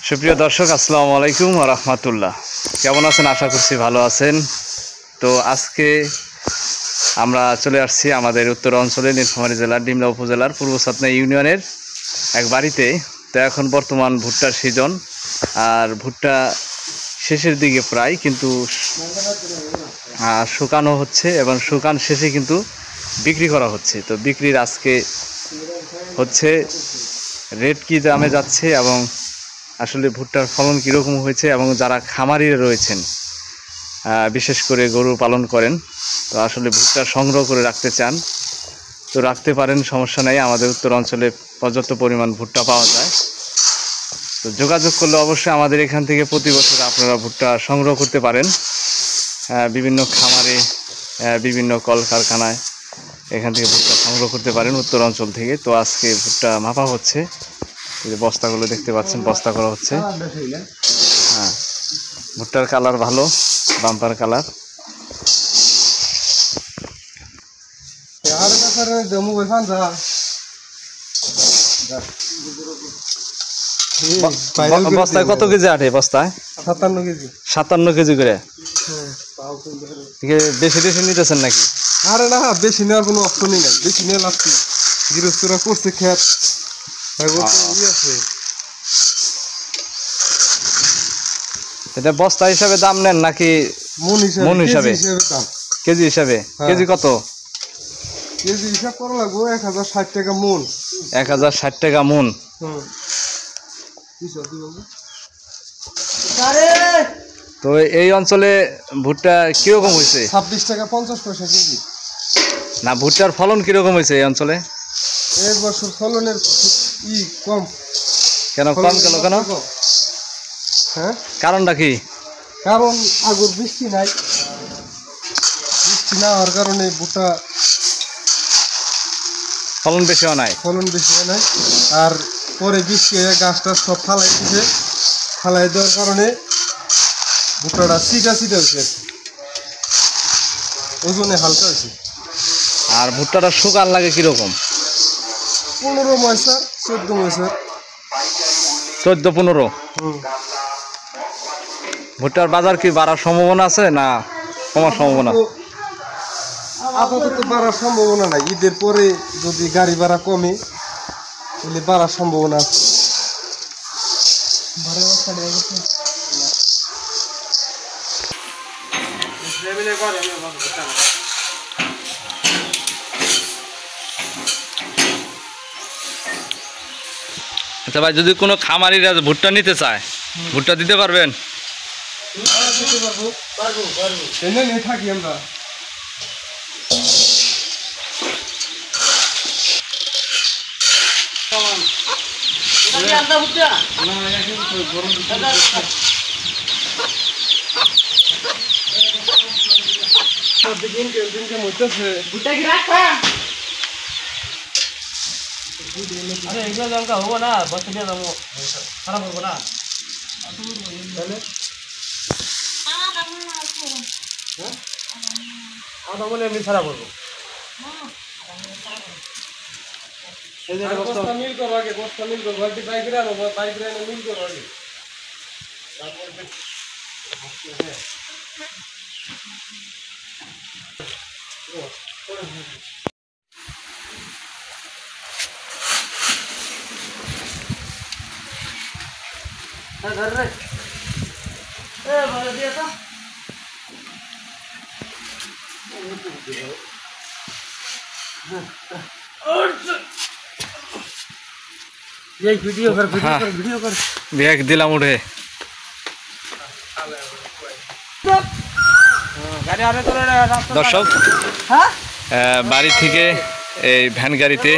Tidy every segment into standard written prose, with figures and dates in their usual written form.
সুপ্রিয় দর্শক, আসসালামু আলাইকুম ওয়া রাহমাতুল্লাহ। কেমন আছেন? আশা করছি ভালো আছেন। তো আজকে আমরা চলে আসছি আমাদের উত্তর অঞ্চলে নীলফামারী জেলার ডিমলা উপজেলার পূর্ব ছাতনা ইউনিয়নের এক বাড়িতে। তো এখন বর্তমান ভুট্টার সিজন, আর ভুট্টা শেষের দিকে প্রায়, কিন্তু শুকানো হচ্ছে এবং শুকান শেষে কিন্তু বিক্রি করা হচ্ছে। তো বিক্রির আজকে হচ্ছে রেট কী দামে যাচ্ছে এবং আসলে ভুট্টার ফলন কীরকম হয়েছে, এবং যারা খামারিরা রয়েছেন বিশেষ করে গরু পালন করেন, তো আসলে ভুট্টা সংগ্রহ করে রাখতে চান তো রাখতে পারেন, সমস্যা নেই। আমাদের উত্তর অঞ্চলে পর্যাপ্ত পরিমাণ ভুট্টা পাওয়া যায়। তো যোগাযোগ করলে অবশ্যই আমাদের এখান থেকে প্রতি বছর আপনারা ভুট্টা সংগ্রহ করতে পারেন। বিভিন্ন খামারে, বিভিন্ন কলকারখানায় এখান থেকে ভুট্টা সংগ্রহ করতে পারেন উত্তর অঞ্চল থেকে। তো আজকে ভুট্টা মাপা হচ্ছে, এই যে বস্তাগুলো দেখতে পাচ্ছেন, বস্তা করা হচ্ছে। হ্যাঁ, ভুট্টার কালার ভালো, বাম্পার কালার। বস্তায় কত কেজি আটে? বস্তায় 57 কেজি। 57 কেজি করে। বেশি বেশি নিতেছেন নাকি? আরে না, বেশি নেওয়ার কোনো অপশনই নাই। বেশি নিয়ে লাগছে, গৃহস্থরা করছে খেত, এটা বস্তা হিসাবে দাম নেন নাকি মন হিসাবে? কেজি হিসাবে। কেজি কত? কেজি হিসাব করা লাগবো 1060 টাকা মন। 1060 টাকা মন। তো এই অঞ্চলে ভুট্টা কিরকম হয়েছে? 26 টাকা 50 পয়সা কেজি। না, ভুট্টার ফলন কিরকম হয়েছে এই অঞ্চলে? এই বছর ফলনের কম। কেন কম গেল কেন? হ্যাঁ, কারণটা কি? কারণ আগুর বৃষ্টি নাই। বৃষ্টি না হওয়ার কারণে ভুট্টা ফলন বেশি হয় নাই। ফলন বেশি হয় নাই। আর পরে বৃষ্টি হয়ে গাছটা সব ফালাই দিয়েছে। ফালাই দেওয়ার কারণে ভুট্টাটা সিটা হয়েছে, ওজনে হালকা হয়েছে। আর ভুট্টাটা শুকান লাগে কিরকম? 15 ময়সার 14 ময়সার। 14-15। ভুট্টার বাজার কি বাড়ার সম্ভাবনা আছে না কমার সম্ভাবনা? আপাতত বাড়ার সম্ভাবনা নাই। ঈদের পরে যদি গাড়ি ভাড়া কমে তাহলে বাড়ার সম্ভাবনা আছে। আচ্ছা ভাই, যদি কোনো খামারিরা ভুট্টা নিতে চায়, ভুট্টা দিতে পারবেন? থাকি আমরা। মিল করো আগে, বস্তা মিল করো। বাইক আনো, বাইক মিল করো আগে। ব্যাগ দিলাম উঠে। দর্শক, বাড়ি থেকে এই ভ্যান গাড়িতে,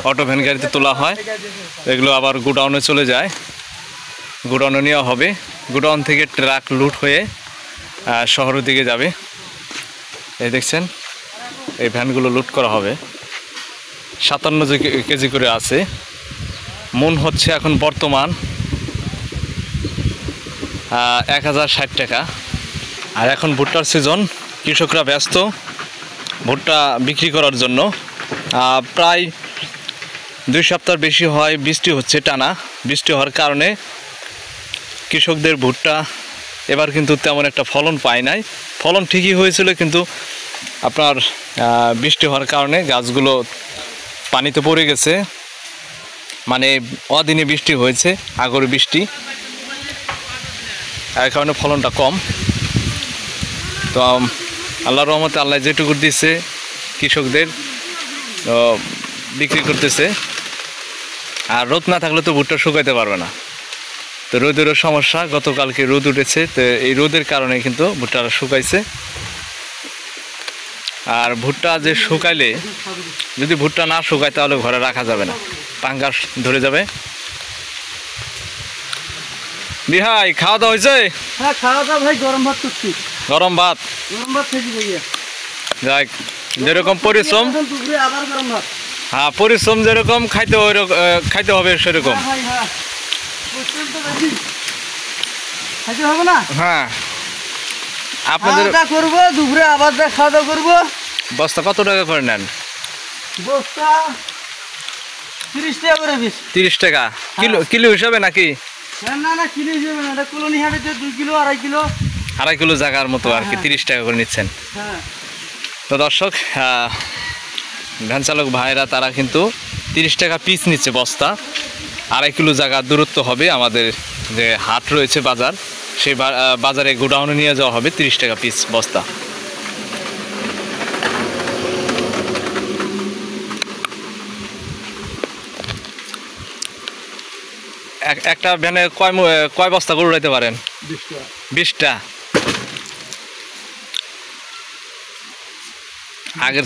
অটো ভ্যান গাড়িতে তোলা হয়, এগুলো আবার গোডাউনে চলে যায়, গোডাউনে নেওয়া হবে। গোডাউন থেকে ট্রাক লুট হয়ে শহরের দিকে যাবে। এই দেখছেন, এই ভ্যানগুলো লুট করা হবে। 57 কেজি করে আছে। মন হচ্ছে এখন বর্তমান 1060 টাকা। আর এখন ভুট্টার সিজন, কৃষকরা ব্যস্ত ভুট্টা বিক্রি করার জন্য। প্রায় 2 সপ্তাহ বেশি হয় বৃষ্টি হচ্ছে টানা। বৃষ্টি হওয়ার কারণে কৃষকদের ভুট্টা এবার কিন্তু তেমন একটা ফলন পায় নাই। ফলন ঠিকই হয়েছিল, কিন্তু আপনার বৃষ্টি হওয়ার কারণে গাছগুলো পানিতে পড়ে গেছে, মানে অদিনে বৃষ্টি হয়েছে, আগরে বৃষ্টি, এর কারণে ফলনটা কম। তো আল্লাহর রহমতে আল্লাহ যেটুকু দিচ্ছে কৃষকদের বিক্রি করতেছে। আর রোদ না থাকলে তো ভুট্টা শুকাইতে পারবে না, তো রোদেরও সমস্যা। গতকালকে রোদ উঠেছে, তো এই রোদের কারণে কিন্তু ভুট্টাটা শুকাইছে। আর ভুট্টা যে শুকাইলে, যদি ভুট্টা না শুকায় তাহলে ঘরে রাখা যাবে না, পাঙ্গাস ধরে যাবে। বিহাই খাওয়া দাওয়া হয়েছে? হ্যাঁ খাওয়া দাওয়া ভাই, গরম ভাত করছি। গরম ভাত? গরম ভাত খেয়েছি ভাইয়া। যাক, যেরকম পরিশ্রম, দুপুরে আবার গরম ভাত। হ্যাঁ পরিশ্রম যেরকম খাইতে হবে সেরকম। ভাই হ্যাঁ, পরিশ্রম তো বেশি খাইতে হবে না। হ্যাঁ, আপনাদের করবো দুপুরে আবার খাওয়া দাওয়া করবো। বস্তা কত টাকা করে নেন? বস্তা 30 টাকা করে পিস। 30 টাকা কিলো? কিলো হিসাবে নাকি? না না, কিলো হিসেবে না, কলোনি হাটে 2 কিলো 2.5 কিলো। 2.5 কিলো জায়গার মতো আর কি 30 টাকা করে নিচ্ছেন। হ্যাঁ। তো দর্শক, ভ্যান চালক ভাইরা তারা কিন্তু 30 টাকা পিস নিচ্ছে বস্তা। 2.5 কিলো জায়গা দূরত্ব হবে আমাদের যে হাট রয়েছে বাজার, সেই বাজারে গোডাউনে নিয়ে যাওয়া হবে 30 টাকা পিস বস্তা। একটা ভ্যানে কয় বস্তা করে উড়াইতে পারেন? 20টা। আগের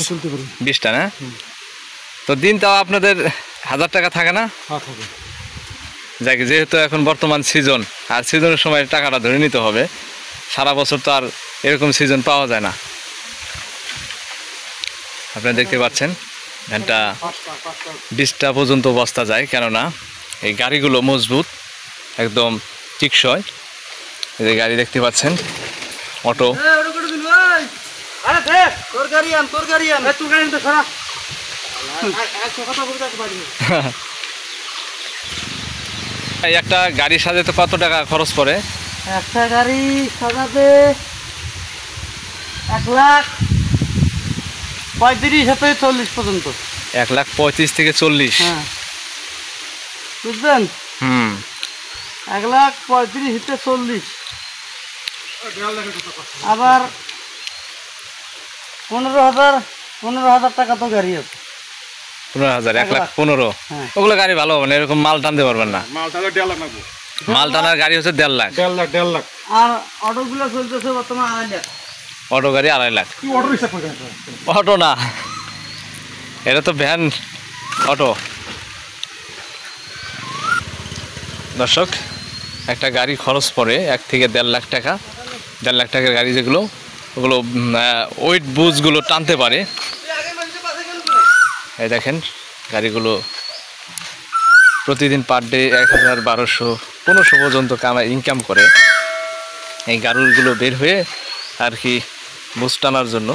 20টা না? তো দিন তাও আপনাদের 1000 টাকা থাকে না? যাক, যেহেতু এখন বর্তমান সিজন, আর সিজনের সময় টাকাটা ধরে নিতে হবে, সারা বছর তো আর এরকম সিজন পাওয়া যায় না। আপনারা দেখতে পাচ্ছেন ভ্যানটা 20টা পর্যন্ত বস্তা যায়, কেননা এই গাড়িগুলো মজবুত, একদম টিকসই। এই যে গাড়ি দেখতে পাচ্ছেন, অটো। এই একটা গাড়ি সাজাতে কত টাকা খরচ পড়ে? একটা গাড়ি সাজাতে 1,35,000 থেকে 40 পর্যন্ত। 1,35,000 থেকে 40? হ্যাঁ, বুঝলেন? 1,35,000 থেকে 40। আবার 15,000 টাকা তো গাড়ি আছে। 15,000? 1,15,000? হ্যাঁ। ওগুলো গাড়ি ভালো হবে না, এরকম মাল টানতে পারবেন না। মাল টানার গাড়ি হচ্ছে 1,50,000। আর অটোগুলো চলতেছে বর্তমান 2.5 লাখ। অটো গাড়ি 2.5 লাখ? অটো না, এটা তো ভ্যান, অটো। দর্শক, একটা গাড়ি খরচ পড়ে 1 থেকে 1.5 লাখ টাকা। 1.5 লাখ টাকার গাড়ি যেগুলো, ওগুলো ওয়েট বুঝগুলো টানতে পারে। এই দেখেন গাড়িগুলো প্রতিদিন পার ডে 1,000, 1,200, 1,500 পর্যন্ত ইনকাম করে এই গাড়িগুলো বের হয়ে আর কি বুঝ টানার জন্য।